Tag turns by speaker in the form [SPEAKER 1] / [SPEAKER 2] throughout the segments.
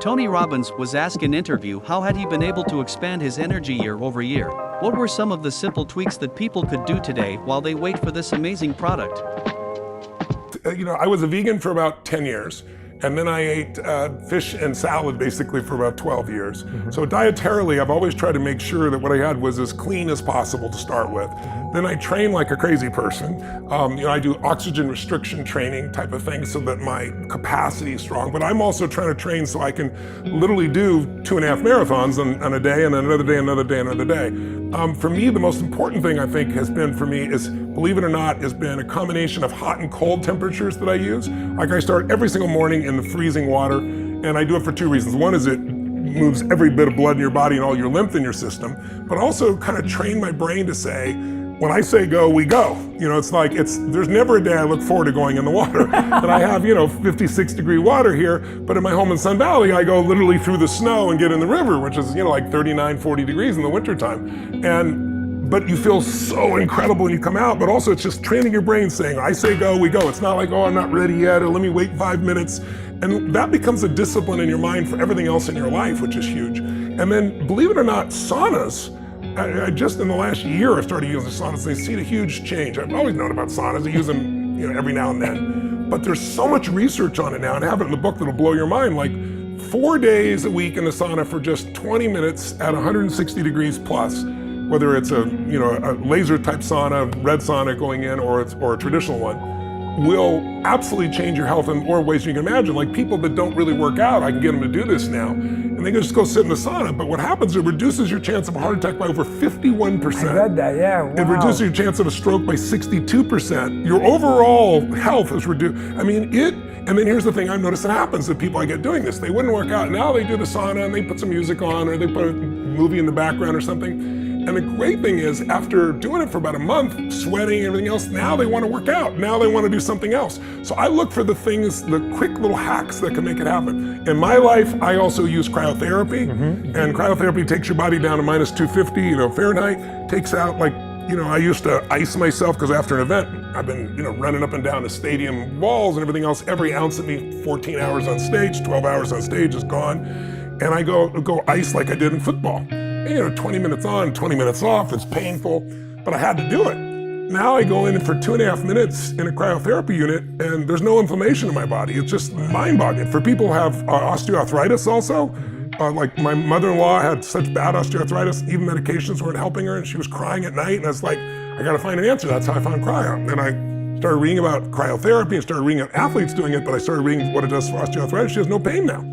[SPEAKER 1] Tony Robbins was asked in interview how had he been able to expand his energy year over year. What were some of the simple tweaks that people could do today while they wait for this amazing product?
[SPEAKER 2] I was a vegan for about 10 years. And then I ate fish and salad basically for about 12 years. So dietarily, I've always tried to make sure that what I had was as clean as possible to start with. Then I train like a crazy person. I do oxygen restriction training type of thing so that my capacity is strong. But I'm also trying to train so I can literally do 2.5 marathons on a day, and then another day, another day, another day. For me, the most important thing I think has been for me is, believe it or not, has been a combination of hot and cold temperatures that I use. Like I start every single morning in the freezing water, and I do it for 2 reasons. One is it moves every bit of blood in your body and all your lymph in your system, but also kind of train my brain to say, when I say go, we go. There's never a day I look forward to going in the water. And I have, 56 degree water here, but in my home in Sun Valley, I go literally through the snow and get in the river, which is, like 39, 40 degrees in the wintertime. But you feel so incredible when you come out, but also it's just training your brain saying, I say go, we go. It's not like, oh, I'm not ready yet, or let me wait 5 minutes. And that becomes a discipline in your mind for everything else in your life, which is huge. And then, believe it or not, saunas, I just in the last year I've started using saunas. They see a huge change. I've always known about saunas. I use them every now and then. But there's so much research on it now, and I have it in the book that'll blow your mind. Like 4 days a week in the sauna for just 20 minutes at 160 degrees plus, whether it's a laser type sauna, red sauna going in, or a traditional one, will absolutely change your health in more ways than you can imagine. Like people that don't really work out, I can get them to do this now, and they can just go sit in the sauna. But what happens, it reduces your chance of a heart attack by over 51%.
[SPEAKER 3] I read that, yeah, wow.
[SPEAKER 2] It reduces your chance of a stroke by 62%. Your overall health is reduced. And then here's the thing I've noticed that happens to people I get doing this. They wouldn't work out, now they do the sauna and they put some music on, or they put a movie in the background or something. And the great thing is, after doing it for about a month, sweating and everything else, now they want to work out. Now they want to do something else. So I look for the things, the quick little hacks that can make it happen. In my life, I also use cryotherapy. And cryotherapy takes your body down to minus 250, Fahrenheit. Takes out I used to ice myself because after an event, I've been, running up and down the stadium walls and everything else. Every ounce of me, 14 hours on stage, 12 hours on stage is gone. And I go ice like I did in football. 20 minutes on, 20 minutes off, it's painful, but I had to do it. Now I go in for 2.5 minutes in a cryotherapy unit and there's no inflammation in my body. It's just mind-boggling. For people who have osteoarthritis also, like my mother-in-law had such bad osteoarthritis, even medications weren't helping her, and she was crying at night, and I was like, I gotta find an answer. That's how I found cryo. And I started reading about cryotherapy and started reading about athletes doing it, but I started reading what it does for osteoarthritis. She has no pain now.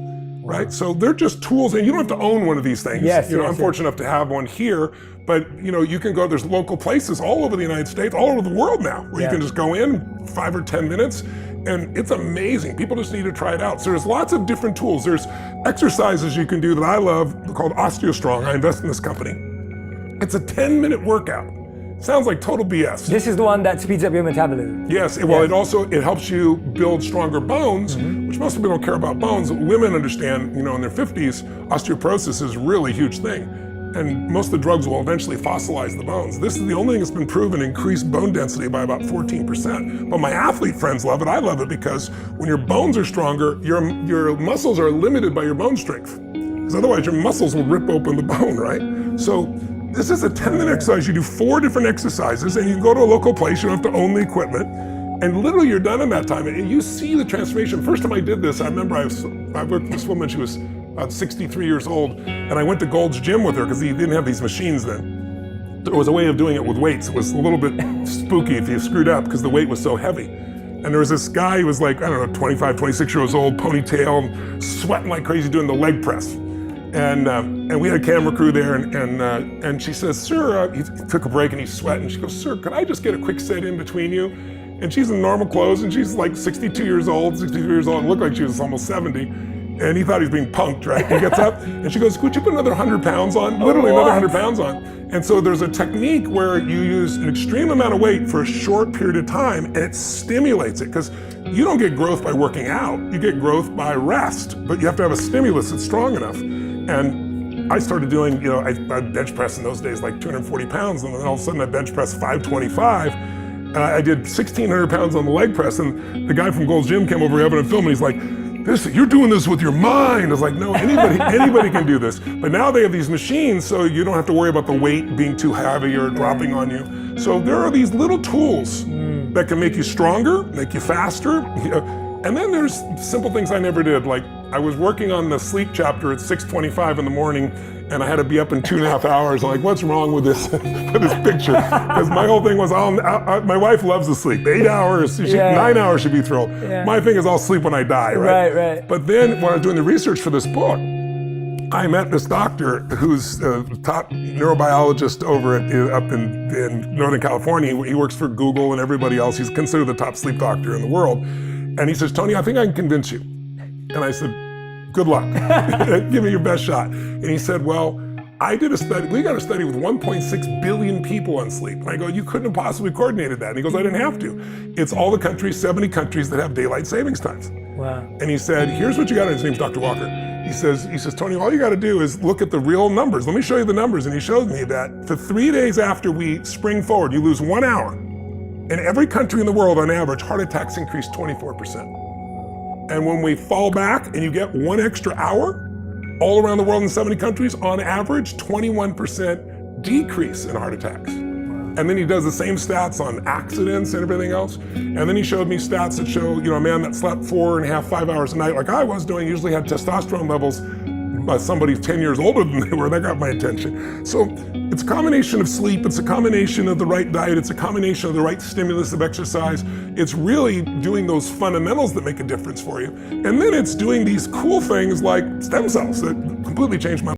[SPEAKER 2] Right? So they're just tools, and you don't have to own one of these things. I'm fortunate enough to have one here, but you can go, there's local places all over the United States, all over the world now, where you can just go in 5 or 10 minutes, and it's amazing. People just need to try it out. So there's lots of different tools. There's exercises you can do that I love called OsteoStrong. I invest in this company. It's a 10-minute workout. Sounds like total BS.
[SPEAKER 3] This is the one that speeds up your metabolism.
[SPEAKER 2] Yes, well, it helps you build stronger bones, which most people don't care about bones. Women understand, in their 50s, osteoporosis is a really huge thing. And most of the drugs will eventually fossilize the bones. This is the only thing that's been proven to increase bone density by about 14%. But my athlete friends love it. I love it because when your bones are stronger, your muscles are limited by your bone strength. Because otherwise your muscles will rip open the bone, right? So this is a 10-minute exercise. You do 4 different exercises, and you can go to a local place. You don't have to own the equipment. And literally you're done in that time. And you see the transformation. First time I did this, I remember I worked with this woman, she was about 63 years old, and I went to Gold's Gym with her because he didn't have these machines then. There was a way of doing it with weights. It was a little bit spooky if you screwed up because the weight was so heavy. And there was this guy who was like, 25, 26 years old, ponytail, sweating like crazy doing the leg press. And we had a camera crew there, and she says, sir, he took a break and he's sweating. She goes, sir, could I just get a quick sit in between you? And she's in normal clothes, and she's like 63 years old, and looked like she was almost 70. And he thought he was being punked, right? He gets up and she goes, could you put another 100 pounds on? Literally another 100 pounds on. And so there's a technique where you use an extreme amount of weight for a short period of time, and it stimulates it, because you don't get growth by working out. You get growth by rest, but you have to have a stimulus that's strong enough. And I started doing, I bench press in those days like 240 pounds, and then all of a sudden I bench press 525. And I did 1,600 pounds on the leg press, and the guy from Gold's Gym came over having a film, and he's like, you're doing this with your mind. It's like, no, anybody can do this. But now they have these machines, so you don't have to worry about the weight being too heavy or dropping on you. So there are these little tools that can make you stronger, make you faster. And then there's simple things I never did. Like I was working on the sleep chapter at 6:25 in the morning, and I had to be up in 2.5 hours. I'm like, what's wrong with this with this picture? Because my whole thing was, my wife loves to sleep. 8 hours, 9 hours she'd be thrilled.
[SPEAKER 3] Yeah.
[SPEAKER 2] My thing is I'll sleep when I die, right?
[SPEAKER 3] Right.
[SPEAKER 2] But then when I was doing the research for this book, I met this doctor who's a top neurobiologist up in Northern California. He works for Google and everybody else. He's considered the top sleep doctor in the world. And he says, Tony, I think I can convince you. And I said, good luck. Give me your best shot. And he said, well, we got a study with 1.6 billion people on sleep. And I go, you couldn't have possibly coordinated that. And he goes, I didn't have to. It's all the countries, 70 countries that have daylight savings times.
[SPEAKER 3] Wow.
[SPEAKER 2] And he said, here's what you got to do. His name's Dr. Walker. He says, Tony, all you got to do is look at the real numbers. Let me show you the numbers. And he showed me that for 3 days after we spring forward, you lose 1 hour. In every country in the world, on average, heart attacks increase 24%. And when we fall back and you get 1 extra hour, all around the world in 70 countries, on average, 21% decrease in heart attacks. And then he does the same stats on accidents and everything else. And then he showed me stats that show, a man that slept 4.5, 5 hours a night, like I was doing, usually had testosterone levels somebody 10 years older than they were. That got my attention. So it's a combination of sleep, it's a combination of the right diet, it's a combination of the right stimulus of exercise. It's really doing those fundamentals that make a difference for you. And then it's doing these cool things like stem cells that completely changed my life.